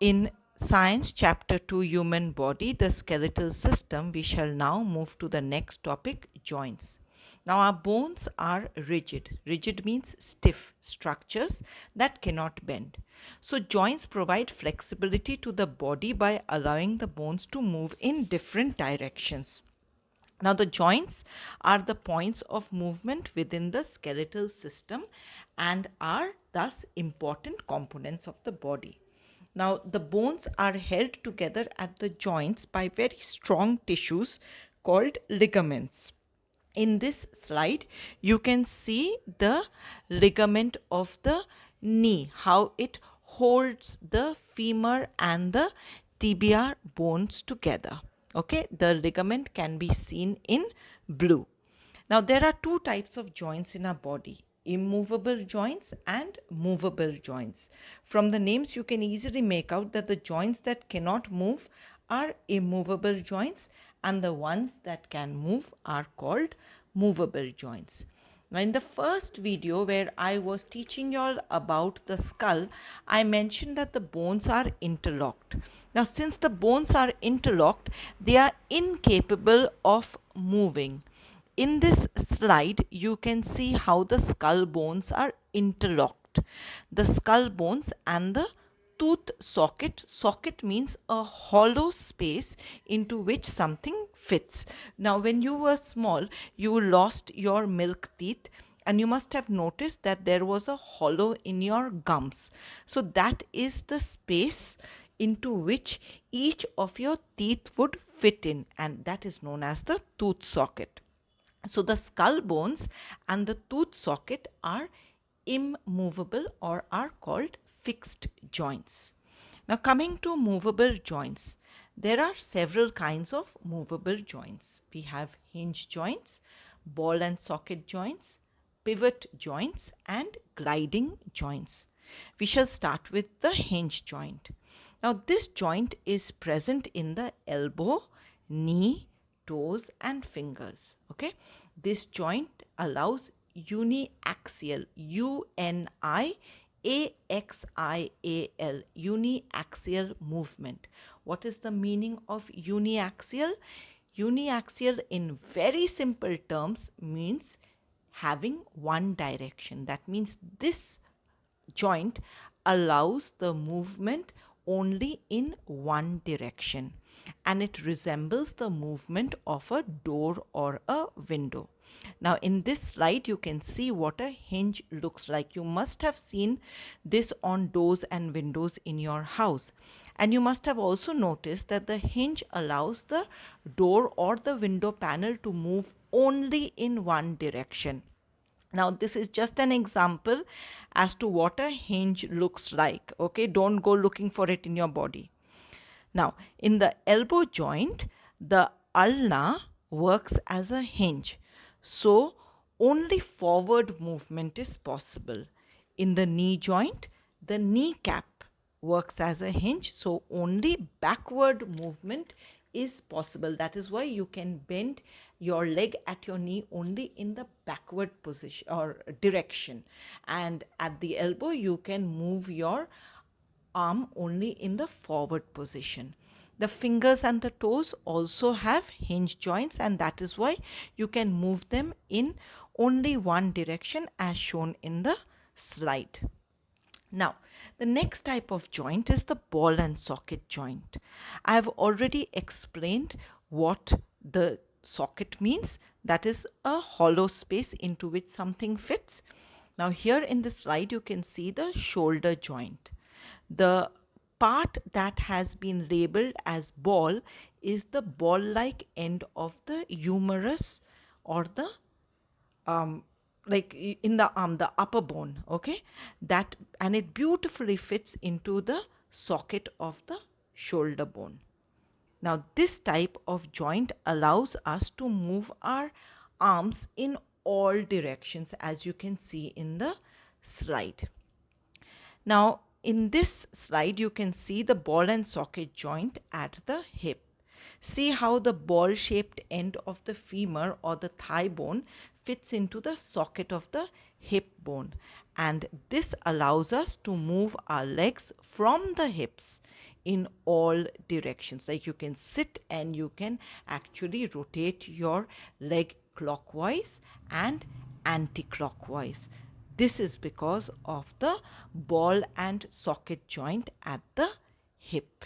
In Science Chapter 2 Human Body, the Skeletal System, we shall now move to the next topic, joints. Now our bones are rigid. Rigid means stiff structures that cannot bend. So joints provide flexibility to the body by allowing the bones to move in different directions. Now, the joints are the points of movement within the skeletal system and are thus important components of the body. Now, the bones are held together at the joints by very strong tissues called ligaments. In this slide, you can see the ligament of the knee, how it holds the femur and the tibia bones together. Okay, the ligament can be seen in blue. Now, there are two types of joints in our body, immovable joints and movable joints. From the names, you can easily make out that the joints that cannot move are immovable joints and the ones that can move are called movable joints. Now, in the first video where I was teaching you all about the skull, I mentioned that the bones are interlocked. Now, since the bones are interlocked, they are incapable of moving. In this slide, you can see how the skull bones are interlocked. The skull bones and the tooth socket. Socket means a hollow space into which something fits. Now, when you were small, you lost your milk teeth and you must have noticed that there was a hollow in your gums. So that is the space into which each of your teeth would fit in, and that is known as the tooth socket. So the skull bones and the tooth socket are immovable or are called fixed joints. Now coming to movable joints, there are several kinds of movable joints. We have hinge joints, ball and socket joints, pivot joints and gliding joints. We shall start with the hinge joint. Now this joint is present in the elbow, knee, toes and fingers. Okay, this joint allows uniaxial, uniaxial movement. What is the meaning of uniaxial? Uniaxial in very simple terms means having one direction. That means this joint allows the movement only in one direction, and it resembles the movement of a door or a window. Now in this slide you can see what a hinge looks like. You must have seen this on doors and windows in your house, and you must have also noticed that the hinge allows the door or the window panel to move only in one direction. Now this is just an example as to what a hinge looks like. Okay, don't go looking for it in your body. Now in the elbow joint, the ulna works as a hinge, so only forward movement is possible. In the knee joint, the kneecap works as a hinge, so only backward movement is possible. That is why you can bend your leg at your knee only in the backward position or direction, and at the elbow you can move your arm only in the forward position. The fingers and the toes also have hinge joints, and that is why you can move them in only one direction as shown in the slide. Now, the next type of joint is the ball and socket joint. I have already explained what the socket means. That is a hollow space into which something fits. Now, here in the slide, you can see the shoulder joint. The part that has been labeled as ball is the ball-like end of the humerus or the like in the arm, the upper bone. Okay, that, and it beautifully fits into the socket of the shoulder bone. Now this type of joint allows us to move our arms in all directions, as you can see in the slide. Now in this slide you can see the ball and socket joint at the hip. See how the ball shaped end of the femur or the thigh bone fits into the socket of the hip bone, and this allows us to move our legs from the hips in all directions. Like you can sit and you can actually rotate your leg clockwise and anti-clockwise. This is because of the ball and socket joint at the hip.